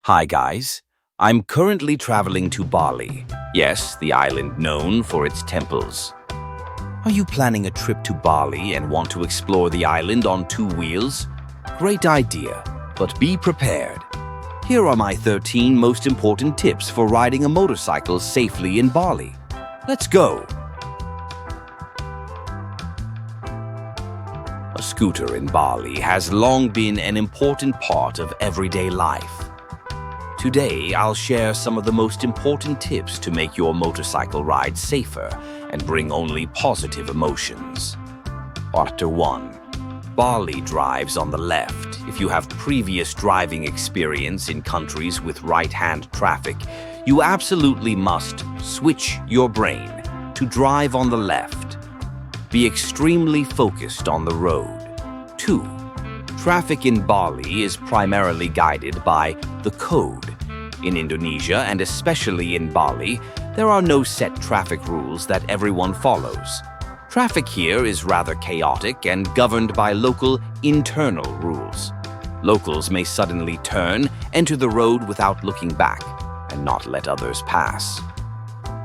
Hi guys, I'm currently traveling to Bali. Yes, the island known for its temples. Are you planning a trip to Bali and want to explore the island on two wheels? Great idea, but be prepared. Here are my 13 most important tips for riding a motorcycle safely in Bali. Let's go! A scooter in Bali has long been an important part of everyday life. Today, I'll share some of the most important tips to make your motorcycle ride safer and bring only positive emotions. Part 1. Bali drives on the left. If you have previous driving experience in countries with right-hand traffic, you absolutely must switch your brain to drive on the left. Be extremely focused on the road. 2. Traffic in Bali is primarily guided by the code. In Indonesia, and especially in Bali, there are no set traffic rules that everyone follows. Traffic here is rather chaotic and governed by local internal rules. Locals may suddenly turn, enter the road without looking back, and not let others pass.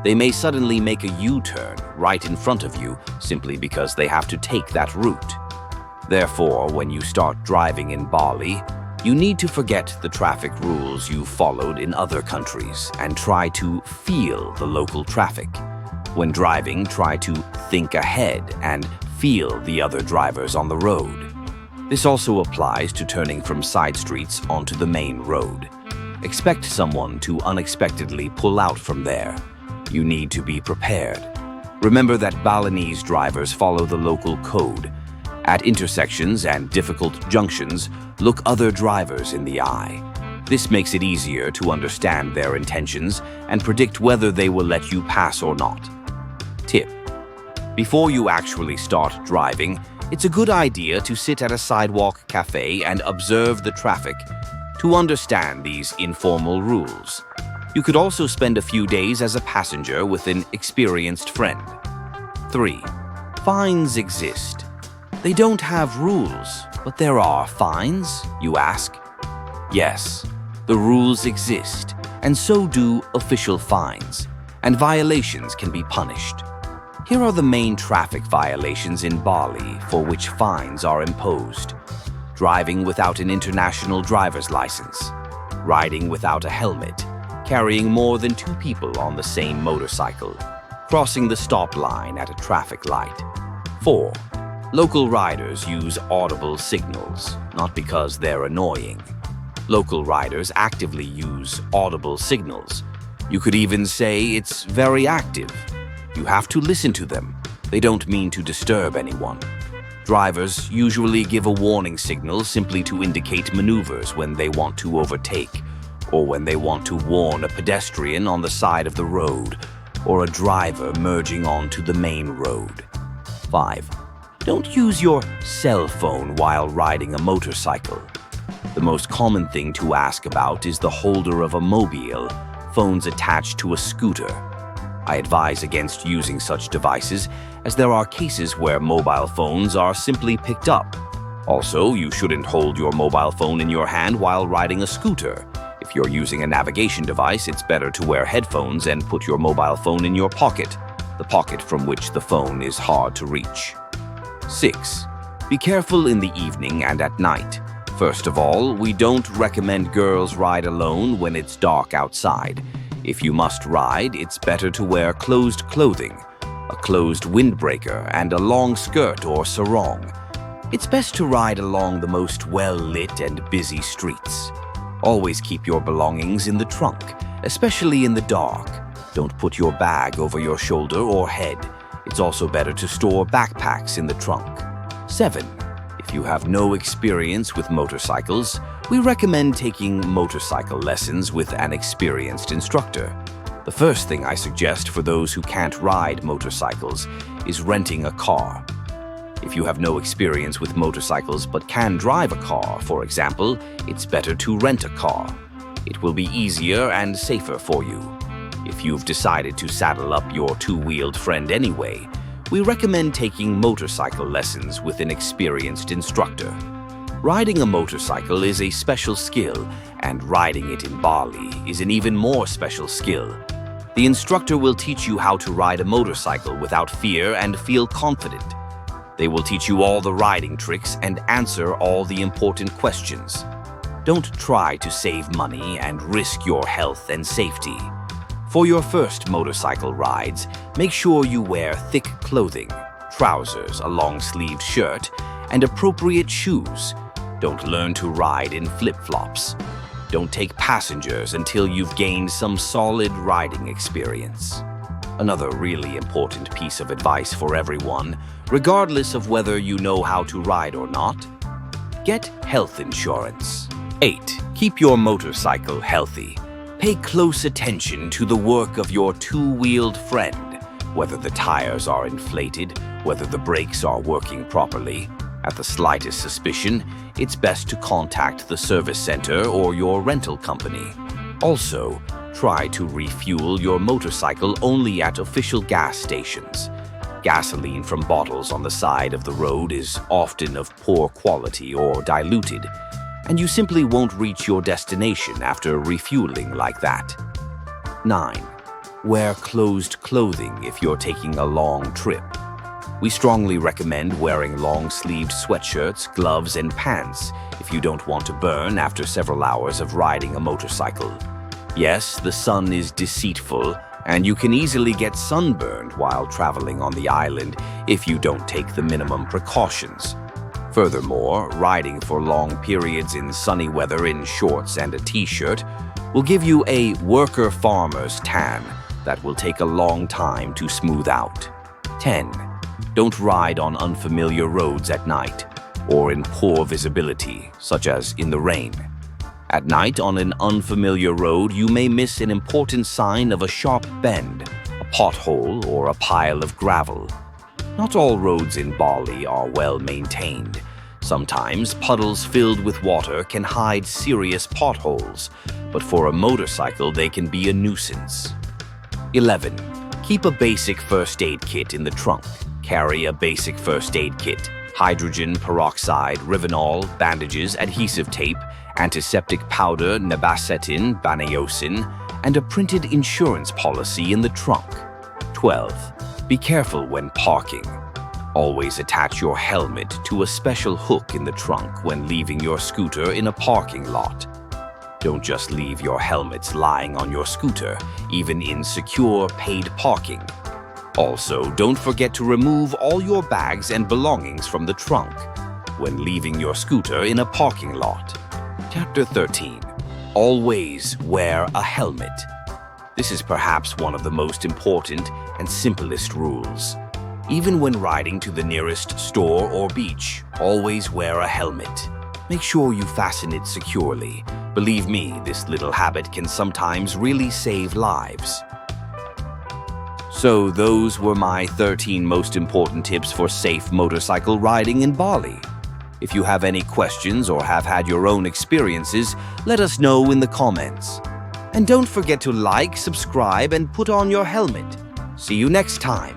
They may suddenly make a U-turn right in front of you simply because they have to take that route. Therefore, when you start driving in Bali, you need to forget the traffic rules you followed in other countries and try to feel the local traffic. When driving, try to think ahead and feel the other drivers on the road. This also applies to turning from side streets onto the main road. Expect someone to unexpectedly pull out from there. You need to be prepared. Remember that Balinese drivers follow the local code. At intersections and difficult junctions, look other drivers in the eye. This makes it easier to understand their intentions and predict whether they will let you pass or not. Tip: before you actually start driving, it's a good idea to sit at a sidewalk cafe and observe the traffic to understand these informal rules. You could also spend a few days as a passenger with an experienced friend. 3. Fines exist. They don't have rules, but there are fines, you ask? Yes, the rules exist, and so do official fines, and violations can be punished. Here are the main traffic violations in Bali for which fines are imposed. Driving without an international driver's license, riding without a helmet, carrying more than 2 people on the same motorcycle, crossing the stop line at a traffic light. 4. Local riders use audible signals, not because they're annoying. Local riders actively use audible signals. You could even say it's very active. You have to listen to them. They don't mean to disturb anyone. Drivers usually give a warning signal simply to indicate maneuvers when they want to overtake, or when they want to warn a pedestrian on the side of the road, or a driver merging onto the main road. 5. Don't use your cell phone while riding a motorcycle. The most common thing to ask about is the holder of a mobile, phones attached to a scooter. I advise against using such devices as there are cases where mobile phones are simply picked up. Also, you shouldn't hold your mobile phone in your hand while riding a scooter. If you're using a navigation device, it's better to wear headphones and put your mobile phone in your pocket, the pocket from which the phone is hard to reach. 6. Be careful in the evening and at night. First of all, we don't recommend girls ride alone when it's dark outside. If you must ride, it's better to wear closed clothing, a closed windbreaker, and a long skirt or sarong. It's best to ride along the most well-lit and busy streets. Always keep your belongings in the trunk, especially in the dark. Don't put your bag over your shoulder or head. It's also better to store backpacks in the trunk. 7. If you have no experience with motorcycles, we recommend taking motorcycle lessons with an experienced instructor. The first thing I suggest for those who can't ride motorcycles is renting a car. If you have no experience with motorcycles but can drive a car, for example, it's better to rent a car. It will be easier and safer for you. If you've decided to saddle up your two-wheeled friend anyway, we recommend taking motorcycle lessons with an experienced instructor. Riding a motorcycle is a special skill and riding it in Bali is an even more special skill. The instructor will teach you how to ride a motorcycle without fear and feel confident. They will teach you all the riding tricks and answer all the important questions. Don't try to save money and risk your health and safety. For your first motorcycle rides, make sure you wear thick clothing, trousers, a long-sleeved shirt, and appropriate shoes. Don't learn to ride in flip-flops. Don't take passengers until you've gained some solid riding experience. Another really important piece of advice for everyone, regardless of whether you know how to ride or not: get health insurance. 8. Keep your motorcycle healthy. Pay close attention to the work of your two-wheeled friend, whether the tires are inflated, whether the brakes are working properly. At the slightest suspicion, it's best to contact the service center or your rental company. Also, try to refuel your motorcycle only at official gas stations. Gasoline from bottles on the side of the road is often of poor quality or diluted, and you simply won't reach your destination after refueling like that. 9. Wear closed clothing if you're taking a long trip. We strongly recommend wearing long-sleeved sweatshirts, gloves, and pants if you don't want to burn after several hours of riding a motorcycle. Yes, the sun is deceitful, and you can easily get sunburned while traveling on the island if you don't take the minimum precautions. Furthermore, riding for long periods in sunny weather in shorts and a t-shirt will give you a worker farmer's tan that will take a long time to smooth out. 10. Don't ride on unfamiliar roads at night or in poor visibility, such as in the rain. At night on an unfamiliar road, you may miss an important sign of a sharp bend, a pothole, or a pile of gravel. Not all roads in Bali are well maintained. Sometimes puddles filled with water can hide serious potholes, but for a motorcycle they can be a nuisance. 11. Keep a basic first aid kit in the trunk. Carry a basic first aid kit: hydrogen peroxide, Rivenol, bandages, adhesive tape, antiseptic powder, nabacetin, baniosin, and a printed insurance policy in the trunk. 12. Be careful when parking. Always attach your helmet to a special hook in the trunk when leaving your scooter in a parking lot. Don't just leave your helmets lying on your scooter, even in secure, paid parking. Also, don't forget to remove all your bags and belongings from the trunk when leaving your scooter in a parking lot. Chapter 13. Always wear a helmet. This is perhaps one of the most important and simplest rules. Even when riding to the nearest store or beach, always wear a helmet. Make sure you fasten it securely. Believe me, this little habit can sometimes really save lives. So those were my 13 most important tips for safe motorcycle riding in Bali. If you have any questions or have had your own experiences, let us know in the comments. And don't forget to like, subscribe, and put on your helmet. See you next time.